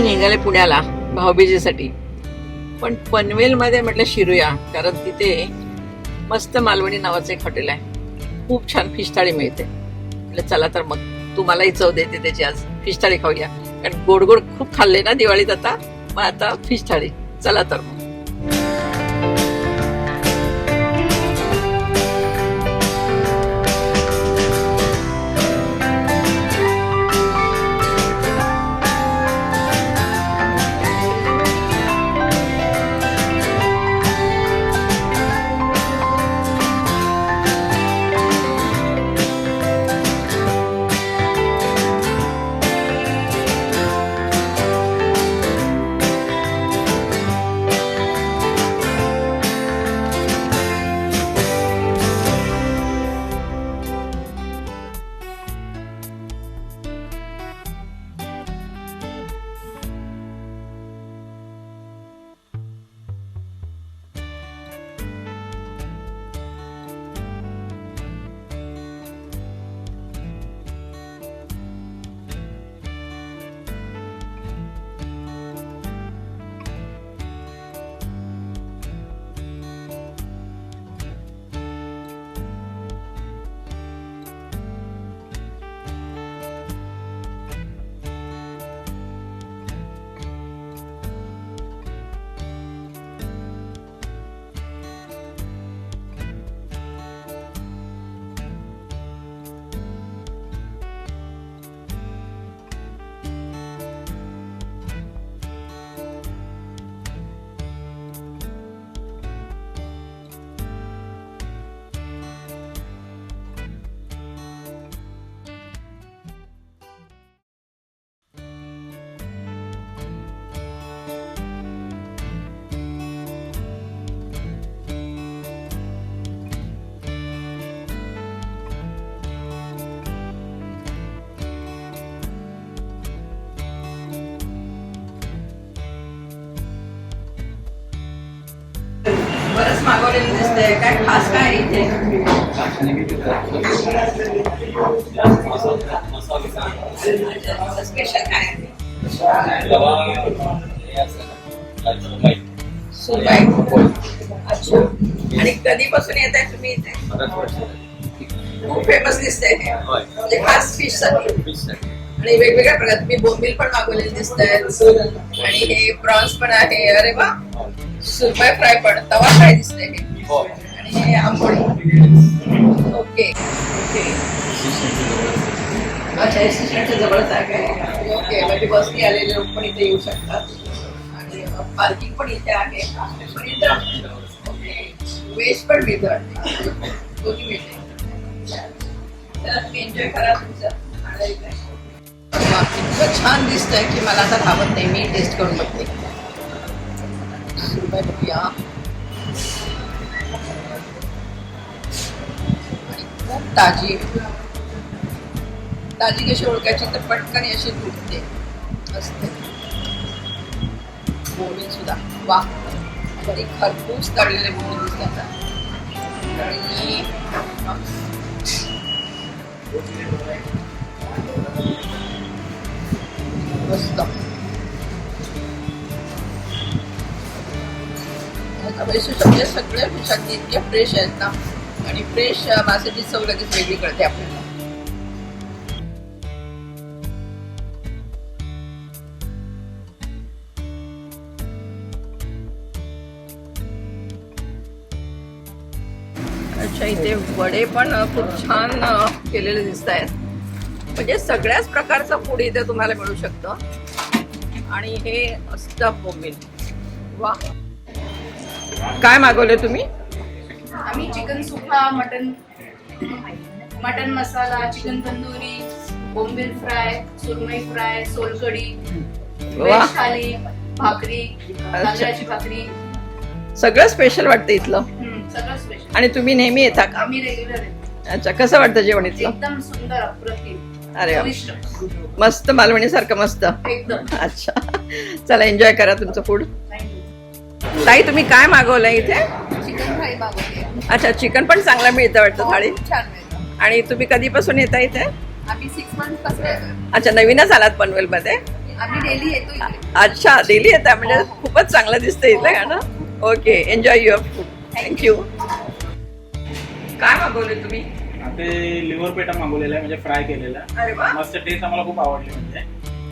आम्ही निघाले पुण्याला भाऊबीजेसाठी, पण पनवेलमध्ये म्हटलं शिरूया, कारण तिथे मस्त मालवणी नावाचं एक हॉटेल आहे, खूप छान फिश थाळी मिळते. म्हटलं चला तर मग तुम्हालाही चव देते त्याची, आज फिश थाळी खाऊया, कारण गोड गोड खूप खाल्ले ना दिवाळीत आता, मग आता फिश थाळी. चला तर मग. बरंच मागवलेलं दिसतंय, काय खास काय इथे? स्पेशल काय? सुरमई. अच्छा. आणि कधीपासून येत आहे तुम्ही इथे? खूप फेमस दिसतंय हे, म्हणजे खास फिश साठी. आणि वेगवेगळ्या प्रकार, तुम्ही बोंबील पण मागवलेले दिसत आहेत, आणि हे प्रॉन्स पण आहे. अरे वा. सुरमई फ्राय पण, तवा फ्राय दिसतंय हे, आणि हे आंबोळी. Okay okay. अच्छा, स्टेशनच्या जवळच आहे काय? ओके, म्हणजे बसनी आलेले लोक पण इथे येऊ शकतात, आणि पार्किंग पण इथे आहे. ओके, वेज पण मिळतं, दोन्ही मिळते. तर तुम्ही एन्जॉय करा तुमचं खाणं इथे. इतकं छान दिसतंय की मला आता थांबत नाही, मी टेस्ट करून बघते. सुरमई बघूया. आणि खूप ताजी ताजी कशी ओळखायची तर पटकन अशी तुटते असते. बोंबील सुद्धा वा, तरी खरपूस तळलेले बोंबील दिसतात. आणि मस्त. सगळे फिशांनी इतके फ्रेश आहेत ना, आणि फ्रेश माशाची चव लगेच वेगळी कळते आपल्याला. अच्छा, इथे वडे पण खूप छान केलेले दिसत आहेत, म्हणजे सगळ्याच प्रकारचं फूड इथे तुम्हाला मिळू शकतं. आणि हे स्टफ बोंबील. वा. काय मागवले तुम्ही? आम्ही चिकन सुका, मटन मसाला, चिकन तंदुरी, बोंबील फ्राय, सुरमई फ्राय, सोलकढी, व्हेज थाली, भाकरी, तांदळाची भाकरी. सगळं स्पेशल वाटतं इथलं. सगळं स्पेशल. आणि तुम्ही नेहमी येता का? आम्ही रेग्युलर आहे. अच्छा, कसं वाटतं जेवण इथलं? एकदम सुंदर, अप्रतिम. अरे वा. मस्त, मालवणी सारखं मस्त. एकदम. अच्छा, चला एन्जॉय करा तुमचं फूड. ताई, तुम्ही काय मागवलंय इथे? चिकन फ्राय मागवली. अच्छा, चिकन पण चांगलं मिळतं वाटतं थाळी. छान मिळतं. आणि तुम्ही कधीपासून येता इथे? आम्ही 6 months पासून येतो. अच्छा, नवीनच आलात पनवेलमध्ये? आम्ही डेली येतो इकडे. अच्छा डेली येता म्हणजे खूपच चांगलं दिसतंय इथलं का ना. Okay enjoy your food. Thank you. काय मागवले तुम्ही? ते लिव्हर पेटा मागवलेला आहे, म्हणजे फ्राय केलेला. अरे वा. मस्त टेस्ट आम्हाला खूप आवडली म्हणजे.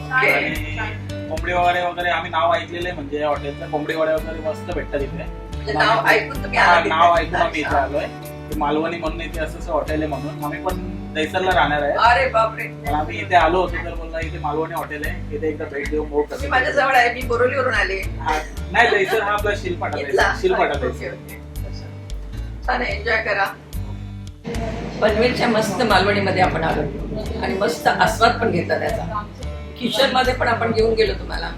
Okay. आणि कोंबडी वडे वगैरे आम्ही नाव ऐकलेलं आहे म्हणजे हॉटेलचं. कोंबडी वडे वगैरे मस्त भेटतात इथे. म्हणजे नाव ऐकून तुम्ही हा, आला तिथे? नाव ऐकून आम्ही इथे अच्छा. आलोय. ते मालवणी म्हणून इथे असं हॉटेल आहे म्हणून आम्ही पण दहिसरला राहणार आहे. अरे बापरे. पण आम्ही इथे आलो होतो तर बोलला इथे मालवणी हॉटेल आहे, इथे एकदा भेट देऊन बघू तुम्ही कसं. माझ्या जवळ आहे. मी बोरिवलीवरून आले. नाही दहिसर हा आपला शिलपाटा इथला? शिलपाटा ओके, दहिसर. ओके. छान एन्जॉय करा. पनवेलच्या मस्त मालवणीमध्ये आपण आलो आणि मस्त आस्वाद पण घेतला त्याचा. किचन मध्ये पण आपण घेऊन गेलो तुम्हाला.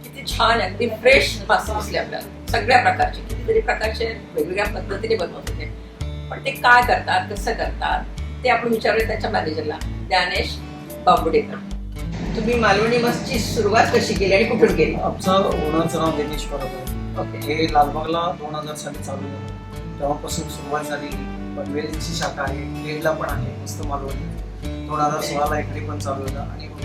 किती छान अगदी फ्रेश मासे दिसले आपल्याला सगळ्या प्रकारचे. कितीतरी प्रकारचे वेगवेगळ्या पद्धतीने बनवत होते. पण ते काय करतात कसं करतात ते आपण विचारले त्याच्या मॅनेजरला ज्ञानेश बाबुडेकर. तुम्ही मालवणी मस्टची सुरुवात कशी केली आणि कुठून केली? आमचं ओनरचं नाव दिनेश परब आहे. ओके. हे लालबागला 2000 साली चालू झालं. तेव्हापासून सुरुवात झाली. पनवेलची शाखा आहे, खेडला पण आहे मस्त मालवणी. 2016ला इकडे पण चालू झालं. आणि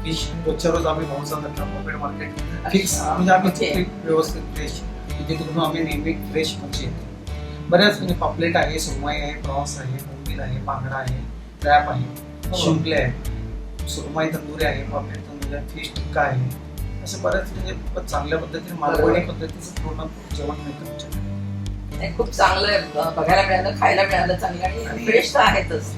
फिश रोजच्या रोज आम्ही भाऊचा धक्का पॉकेट मार्केट फिक्स म्हणजे आम्ही Okay. व्यवस्थित फ्रेश तिथे तिकडून आम्ही नेहमी फ्रेश मच्छी येते. बऱ्याच म्हणजे पापलेट आहे, सुरमई आहे, प्रॉन्स आहे, बोंबील आहे, बांगडा आहे, क्रॅप आहे, शिंपले आहे, सुरमई तंदुरी आहे, पापलेट तंदुरी आहे, फिश टिक्का आहे. असं बऱ्याच म्हणजे चांगल्या पद्धतीने मालवणी पद्धतीचं पूर्ण जेवण मिळतं आमच्याकडे. नाही, खूप चांगलं बघायला मिळालं, खायला मिळालं चांगलं आणि फ्रेश तर आहेतच.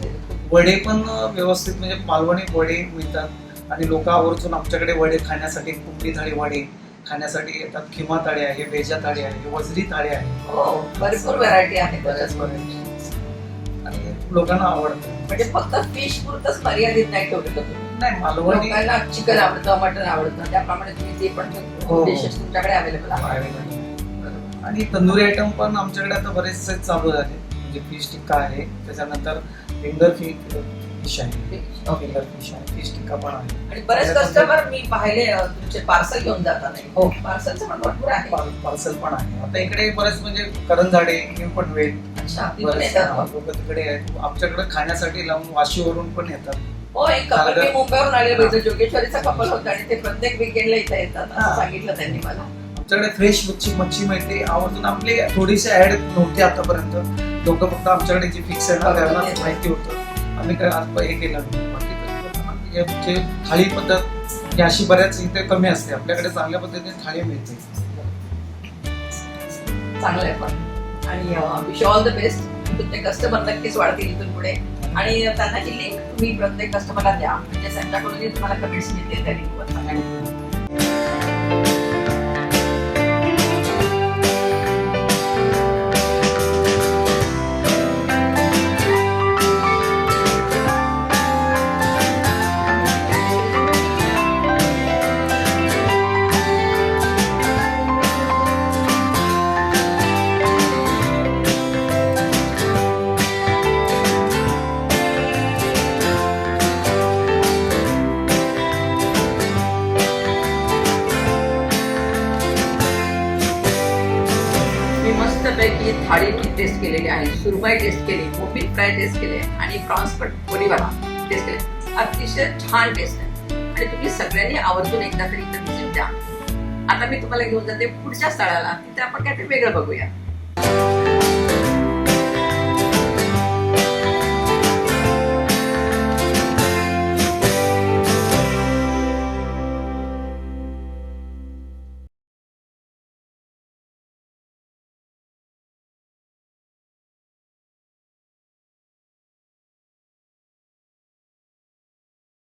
वडे पण व्यवस्थित म्हणजे मालवणी वडे मिळतात. आणि लोक आवर्जून आमच्याकडे वडे खाण्यासाठी कोंबडी थाळी वडे खाण्यासाठी येतात. खिमा थाळी आहे, वेजा थाळी आहे, वजरी थाळी आहे. हो, भरपूर व्हरायटी आहे बऱ्याच त्याच्यात. variety. आणि लोकांना आवडतं. म्हणजे फक्त फिश पुरतच मर्यादित नाही ठेवलेलं तुम्ही. नाही मालवणी लोकांना चिकन आवडतं, मटन आवडतं, त्याप्रमाणे तुम्ही ते पण हो. डिशेस तुमच्याकडे अवेलेबल आहे. आणि तंदुरी आयटम पण आमच्याकडे आता बरेचसे चालू झाले. म्हणजे फिश टिक्का आहे, त्याच्यानंतर फिंगर फिश आहे, फिंगर फिश आहे, फिश टिक्का पण आहे. आणि बरेच कस्टमर मी पाहिले तुमचे पार्सल घेऊन जातात. नाही हो. पार्सलचं पण भरपूर आहे. पार्सल पण आहे. आता इकडे बरेच म्हणजे करंजाडे, न्यू पनवेल अच्छा, तिथून बरेच येतात. लोक तिकडे आहेत. आमच्याकडे खाण्यासाठी लावून वाशीवरून पण येतात. हो, एक कपल मी मुंबईवरून आलेलं बघितलं. जोगेश्वरीचा कपल होता आणि ते प्रत्येक वीकेंडला इथे येतात असं हा. सांगितलं त्यांनी मला. आमच्याकडे फ्रेश मच्छी मिळते. आवर्जून आपले थोडीशी ऍड नव्हती आतापर्यंत. लोक फक्त आमच्याकडे जी फिक्स आहे ना त्यांना माहिती होतं. आम्ही काय आज हे केलं नाही. बाकी जे थाळी पद्धत ही अशी बऱ्याच इथे कमी असते. आपल्याकडे चांगल्या पद्धतीने थाळी मिळते. चांगलं आहे पण. आणि विश ऑल द बेस्ट. तुमचे कस्टमर नक्कीच वाढतील इथून पुढे. आणि त्यांना ही लिंक तुम्ही प्रत्येक कस्टमरला द्या म्हणजे त्यांच्याकडूनही तुम्हाला कमेंट्स मिळतील त्या लिंकवर. मी मस्तपैकी थाळीची टेस्ट केलेली आहे, सुरमई टेस्ट केली, बोंबील फ्राय टेस्ट केले आणि प्रॉन्स पण बोरीवाला टेस्ट केले. अतिशय छान टेस्ट आहे आणि तुम्ही सगळ्यांनी आवर्जून एकदा तरी इथं व्हिजिट द्या. आता मी तुम्हाला घेऊन जाते पुढच्या स्थळाला. तिथे आपण काहीतरी वेगळं बघूया.